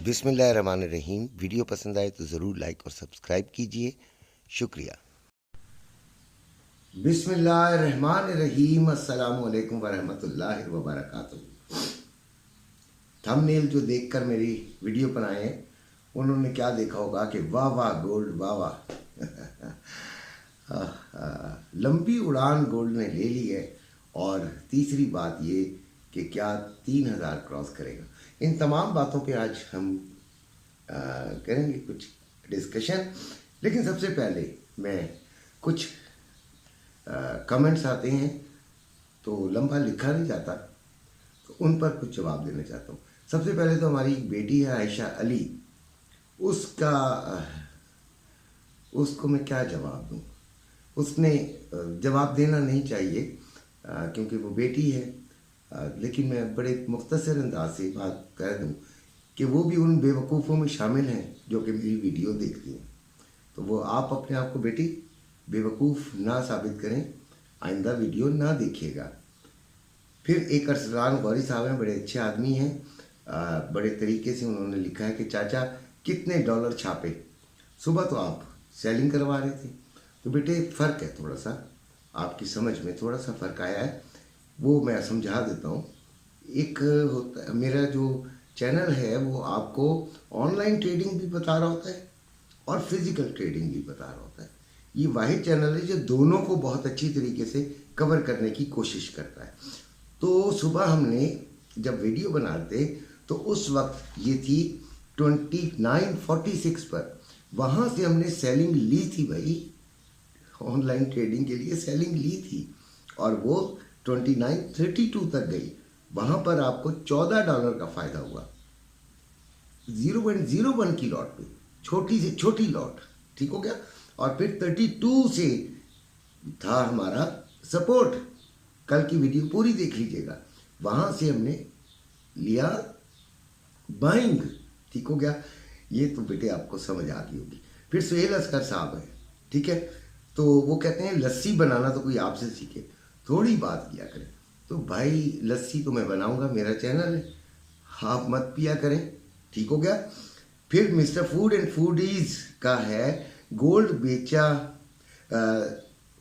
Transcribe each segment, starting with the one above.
बिस्मिल्लाहिर्रहमानिर्रहीम। वीडियो पसंद आए तो ज़रूर लाइक और सब्सक्राइब कीजिए। शुक्रिया। बिस्मिल्लाहिर्रहमानिर्रहीम। अस्सलामुअलैकुम वरहमतुल्लाहि वबरकातुहू। थंबनेल जो देखकर मेरी वीडियो बनाए हैं उन्होंने क्या देखा होगा कि वाह वाह गोल्ड, वाह वाह। लंबी उड़ान गोल्ड ने ले ली है। और तीसरी बात ये कि क्या 3000 क्रॉस करेगा। इन तमाम बातों पे आज हम करेंगे कुछ डिस्कशन। लेकिन सबसे पहले मैं कुछ कमेंट्स आते हैं तो लंबा लिखा नहीं जाता, तो उन पर कुछ जवाब देना चाहता हूँ। सबसे पहले तो हमारी एक बेटी है आयशा अली, उसको मैं क्या जवाब दूँ। उसने जवाब देना नहीं चाहिए क्योंकि वो बेटी है, लेकिन मैं बड़े मुख्तसर अंदाज से बात कर दूँ कि वो भी उन बेवकूफ़ों में शामिल हैं जो कि मेरी वीडियो देखती हैं। तो वो आप अपने आप को बेटी बेवकूफ़ ना साबित करें, आइंदा वीडियो ना देखिएगा। फिर एक अरसलान गौरी साहब हैं, बड़े अच्छे आदमी हैं। बड़े तरीके से उन्होंने लिखा है कि चाचा कितने डॉलर छापे। सुबह तो आप सेलिंग करवा रहे थे, तो बेटे फ़र्क है, थोड़ा सा आपकी समझ में थोड़ा सा फ़र्क आया है, वो मैं समझा देता हूँ। एक होता है मेरा जो चैनल है वो आपको ऑनलाइन ट्रेडिंग भी बता रहा होता है और फिज़िकल ट्रेडिंग भी बता रहा होता है। ये वाहिद चैनल है जो दोनों को बहुत अच्छी तरीके से कवर करने की कोशिश करता है। तो सुबह हमने जब वीडियो बनाते तो उस वक्त ये थी 2946 पर, वहाँ से हमने सेलिंग ली थी भाई, ऑनलाइन ट्रेडिंग के लिए सेलिंग ली थी और वो 2932 तक गई। वहाँ पर आपको $14 का फ़ायदा हुआ 0.01 की लॉट पे, छोटी से छोटी लॉट, ठीक हो गया। और फिर 32 से था हमारा सपोर्ट। कल की वीडियो पूरी देख लीजिएगा, वहाँ से हमने लिया बाइंग, ठीक हो गया। ये तो बेटे आपको समझ आ गई होगी। फिर सुहेल असगर साहब है, ठीक है, तो वो कहते हैं लस्सी बनाना तो कोई आपसे सीखे, थोड़ी बात किया करें। तो भाई लस्सी तो मैं बनाऊंगा, मेरा चैनल है, आप मत पिया करें, ठीक हो गया। फिर मिस्टर फूड एंड फूडीज का है गोल्ड बेचा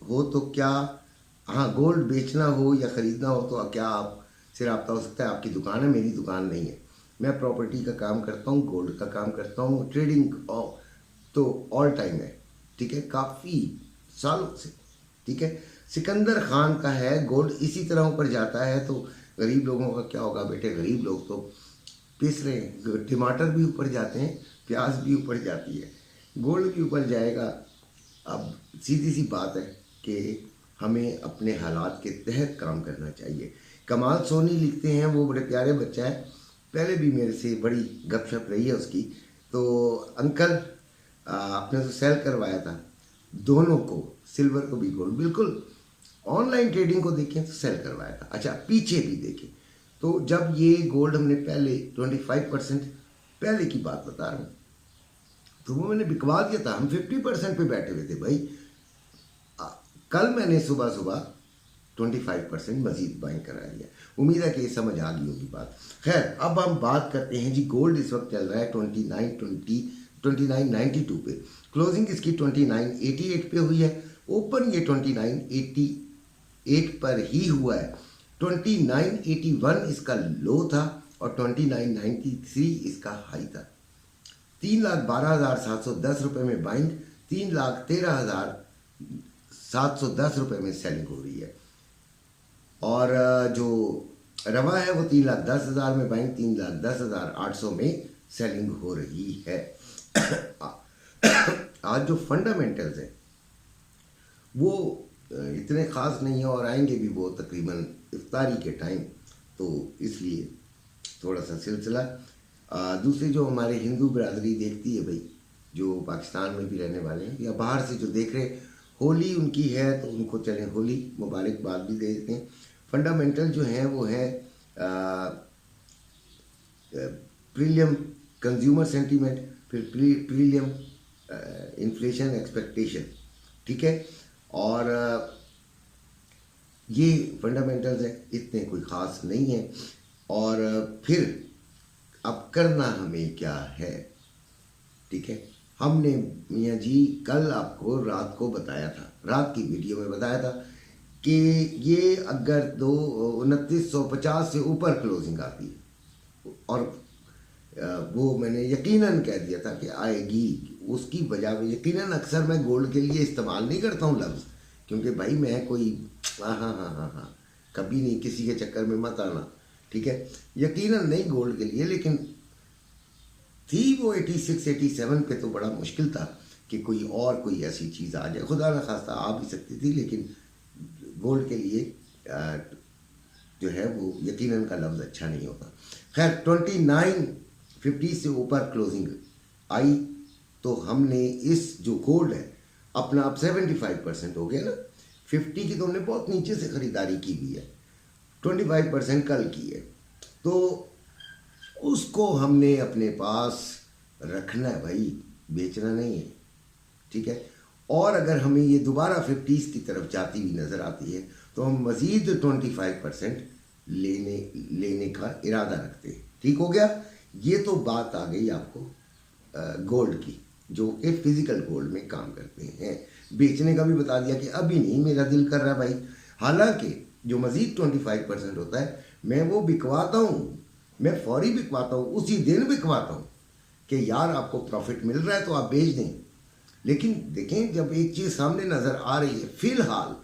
हो तो क्या, हाँ गोल्ड बेचना हो या ख़रीदना हो तो क्या आपसे रब्ता हो सकता है। आपकी दुकान है, मेरी दुकान नहीं है। मैं प्रॉपर्टी का काम करता हूँ, गोल्ड का काम करता हूँ, ट्रेडिंग तो ऑल टाइम है, ठीक है, काफ़ी सालों से, ठीक है। सिकंदर खान का है गोल्ड इसी तरह ऊपर जाता है तो गरीब लोगों का क्या होगा बेटे। गरीब लोग तो पिस रहे हैं, टमाटर भी ऊपर जाते हैं, प्याज भी ऊपर जाती है, गोल्ड भी ऊपर जाएगा। अब सीधी सी बात है कि हमें अपने हालात के तहत काम करना चाहिए। कमाल सोनी लिखते हैं, वो बड़े प्यारे बच्चा है, पहले भी मेरे से बड़ी गपशप रही है उसकी। तो अंकल आपने तो सेल करवाया था दोनों को, सिल्वर को भी गोल्ड, बिल्कुल ऑनलाइन ट्रेडिंग को देखें तो सेल करवाया था। अच्छा पीछे भी देखें तो जब ये गोल्ड हमने पहले 25% पहले की बात बता रहा हूँ, तो वो मैंने बिकवा दिया था। हम 50% पे बैठे हुए थे भाई। कल मैंने सुबह सुबह 25% मजीद बाइंग करा लिया। उम्मीद है कि ये समझ आ गई होगी बात। खैर अब हम बात करते हैं जी, गोल्ड इस वक्त चल रहा है 2992 पे, क्लोजिंग इसकी 2988 पे हुई है, ओपन ये 2988 पर ही हुआ है। 2981 इसका लो था और 2993 इसका हाई था। 3,12,710 रुपये में बाइंग, 3,13,710 रुपये में सेलिंग हो रही है। और जो रवा है वो 3,10,000 में बाइंग, 3,10,800 में सेलिंग हो रही है। आज जो फंडामेंटल्स हैं वो इतने ख़ास नहीं है और आएंगे भी वो तकरीबन इफ्तारी के टाइम, तो इसलिए थोड़ा सा सिलसिला। दूसरी जो हमारे हिंदू बिरादरी देखती है भाई, जो पाकिस्तान में भी रहने वाले हैं या बाहर से जो देख रहे हैं, होली उनकी है तो उनको चलें होली मुबारकबाद भी दे देते हैं। फंडामेंटल जो हैं वो है प्रीलियम कंज्यूमर सेंटीमेंट, फिर प्रीलियम इन्फ्लेशन एक्सपेक्टेशन, ठीक है। और ये फंडामेंटल्स हैं, इतने कोई ख़ास नहीं है। और फिर अब करना हमें क्या है, ठीक है। हमने मियाँ जी कल आपको रात को बताया था, रात की वीडियो में बताया था कि ये अगर 2950 से ऊपर क्लोजिंग आती है, और वो मैंने यकीनन कह दिया था कि आएगी, उसकी वजह में यकीनन अक्सर मैं गोल्ड के लिए इस्तेमाल नहीं करता हूँ लफ्ज़, क्योंकि भाई मैं कोई हाँ कभी नहीं, किसी के चक्कर में मत आना, ठीक है। यकीनन नहीं गोल्ड के लिए, लेकिन थी वो 86 87 पे तो बड़ा मुश्किल था कि कोई ऐसी चीज़ आ जाए, खुदा न खास्ता आ भी सकती थी, लेकिन गोल्ड के लिए जो है वो यकीनन का लफ्ज़ अच्छा नहीं होता। खैर 2950 से ऊपर क्लोजिंग आई तो हमने इस जो गोल्ड है अपना अब 75% हो गया ना, 50 की तो हमने बहुत नीचे से ख़रीदारी की हुई है, 25% कल की है, तो उसको हमने अपने पास रखना है भाई, बेचना नहीं है, ठीक है। और अगर हमें ये दोबारा 50 की तरफ जाती हुई नज़र आती है तो हम मज़ीद 25% लेने का इरादा रखते हैं, ठीक हो गया। ये तो बात आ गई आपको गोल्ड की, जो कि फिज़िकल गोल्ड में काम करते हैं। बेचने का भी बता दिया कि अभी नहीं, मेरा दिल कर रहा है भाई, हालांकि जो मज़ीद 25% होता है मैं वो बिकवाता हूँ, मैं फौरी बिकवाता हूँ, उसी दिन बिकवाता हूँ कि यार आपको प्रॉफिट मिल रहा है तो आप बेच दें। लेकिन देखें, जब एक चीज़ सामने नज़र आ रही है, फ़िलहाल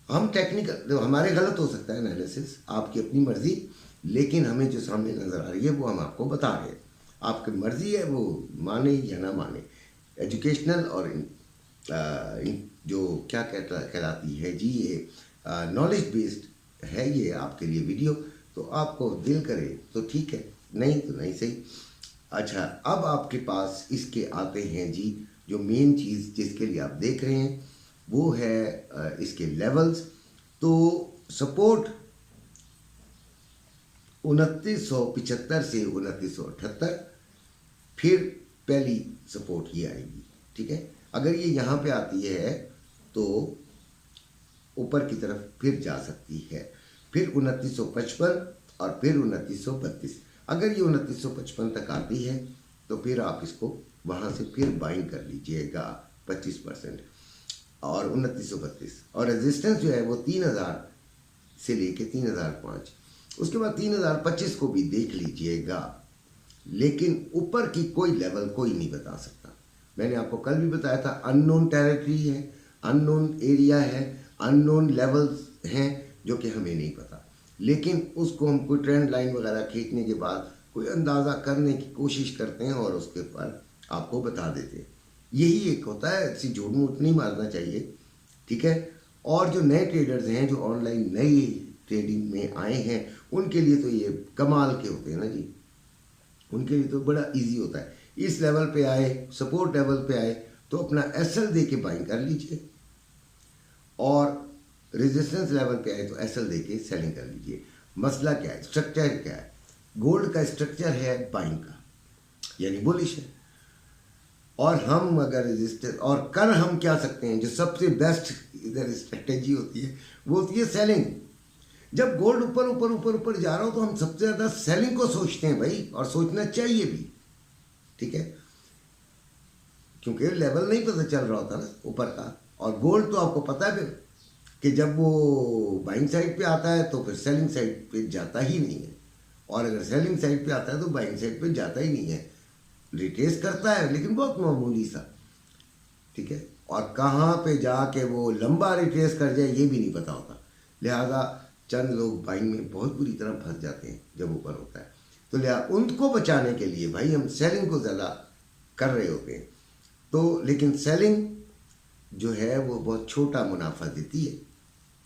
हम टेक्निकल, हमारे गलत हो सकता है एनालिसिस, आपकी अपनी मर्ज़ी, लेकिन हमें जो सामने नज़र आ रही है वो हम आपको बता रहे हैं, आपकी मर्ज़ी है वो माने या ना माने। एजुकेशनल और जो क्या कहलाती है जी, ये नॉलेज बेस्ड है ये आपके लिए वीडियो, तो आपको दिल करे तो ठीक है, नहीं तो नहीं सही। अच्छा, अब आपके पास इसके आते हैं जी, जो मेन चीज़ जिसके लिए आप देख रहे हैं वो है इसके लेवल्स। तो सपोर्ट 2975 से 2978, फिर पहली सपोर्ट ये आएगी, ठीक है। अगर ये यहाँ पे आती है तो ऊपर की तरफ फिर जा सकती है, फिर 2955 और फिर 2932। अगर ये 2955 तक आती है तो फिर आप इसको वहाँ से फिर बाइंग कर लीजिएगा 25%, और 2932, और रेजिस्टेंस जो है वो 3000 से लेके 3005, उसके बाद 3025 को भी देख लीजिएगा। लेकिन ऊपर की कोई लेवल कोई नहीं बता सकता, मैंने आपको कल भी बताया था, अननोन टेरिटरी है, अननोन एरिया है, अननोन लेवल्स हैं जो कि हमें नहीं पता, लेकिन उसको हम कोई ट्रेंड लाइन वगैरह खींचने के बाद कोई अंदाज़ा करने की कोशिश करते हैं और उसके ऊपर आपको बता देते हैं। यही एक होता है, ऐसी झूठ मूठ नहीं मारना चाहिए, ठीक है। और जो नए ट्रेडर्स हैं, जो ऑनलाइन नई ट्रेडिंग में आए हैं, उनके लिए तो ये कमाल के होते हैं ना जी, उनके लिए तो बड़ा इजी होता है। इस लेवल पे आए, सपोर्ट लेवल पे आए तो अपना एसएल दे के बाइंग कर लीजिए, और रेजिस्टेंस लेवल पे आए तो एसएल दे के सेलिंग कर लीजिए। मसला क्या है, स्ट्रक्चर क्या है, गोल्ड का स्ट्रक्चर है बाइंग का, यानी बुलिश है, और हम अगर रेजिस्टेंस, और कर हम क्या सकते हैं, जो सबसे बेस्ट इधर स्ट्रेटेजी होती है वो होती है सेलिंग। जब गोल्ड ऊपर ऊपर ऊपर ऊपर जा रहा हो तो हम सबसे ज़्यादा सेलिंग को सोचते हैं भाई, और सोचना चाहिए भी, ठीक है, क्योंकि लेवल नहीं पता चल रहा होता ना ऊपर का। और गोल्ड तो आपको पता है फिर कि जब वो बाइंग साइड पे आता है तो फिर सेलिंग साइड पे जाता ही नहीं है, और अगर सेलिंग साइड पे आता है तो बाइंग साइड पे जाता ही नहीं है, रिट्रेस करता है लेकिन बहुत मामूली सा, ठीक है, और कहाँ पे जाके वो लंबा रिट्रेस कर जाए ये भी नहीं पता होता। लिहाजा चंद लोग बाइंग में बहुत बुरी तरह फंस जाते हैं जब ऊपर होता है, तो लिहाजा उनको बचाने के लिए भाई हम सेलिंग को ज़्यादा कर रहे होते हैं। तो लेकिन सेलिंग जो है वो बहुत छोटा मुनाफा देती है,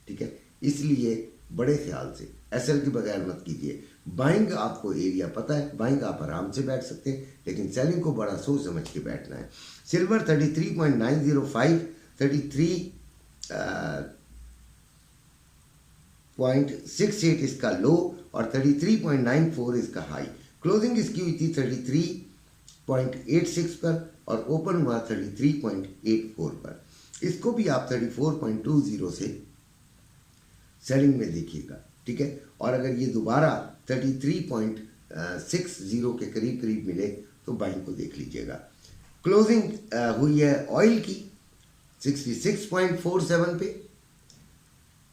ठीक है, इसलिए बड़े ख्याल से एसएल के बगैर मत कीजिए। बाइंग आपको एरिया पता है, बाइंग आप आराम से बैठ सकते हैं, लेकिन सेलिंग को बड़ा सोच समझ के बैठना है। सिल्वर 33.905, 33.68 इसका लो और 33.94 इसका हाई। क्लोजिंग इसकी हुई थी 33.86 पर और ओपन हुआ 33.84 पर। इसको भी आप 34.20 से सेलिंग में देखिएगा, ठीक है। और अगर ये दोबारा 33.90 60 के करीब करीब मिले तो बाइंग को देख लीजिएगा। क्लोजिंग हुई है ऑयल की 66.47 पे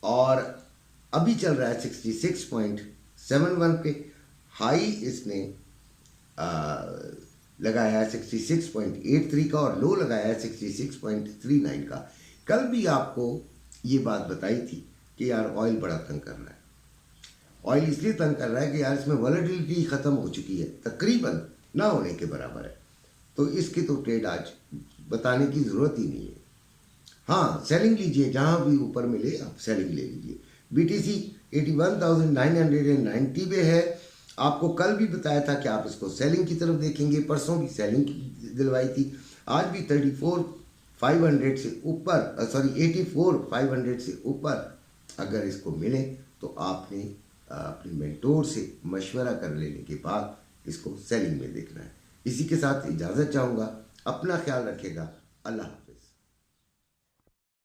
और अभी चल रहा है 66.71 पे। हाई इसने लगाया है 66.83 का और लो लगाया है 66.39 का। कल भी आपको ये बात बताई थी कि यार ऑयल बड़ा तंग कर रहा है। ऑयल इसलिए तंग कर रहा है कि यार इसमें वॉलेटिलिटी ख़त्म हो चुकी है, तकरीबन ना होने के बराबर है, तो इसकी तो ट्रेड आज बताने की ज़रूरत ही नहीं है। हाँ, सेलिंग लीजिए, जहाँ भी ऊपर मिले आप सेलिंग ले लीजिए। BTC 81,990 पे है। आपको कल भी बताया था कि आप इसको सेलिंग की तरफ देखेंगे, परसों भी सेलिंग दिलवाई थी, आज भी 34,500 से ऊपर 84,500 से ऊपर अगर इसको मिले तो आपने अपने मेंटोर से मशवरा कर लेने के बाद इसको सेलिंग में देखना है। इसी के साथ इजाज़त चाहूँगा। अपना ख्याल रखेगा। अल्लाह।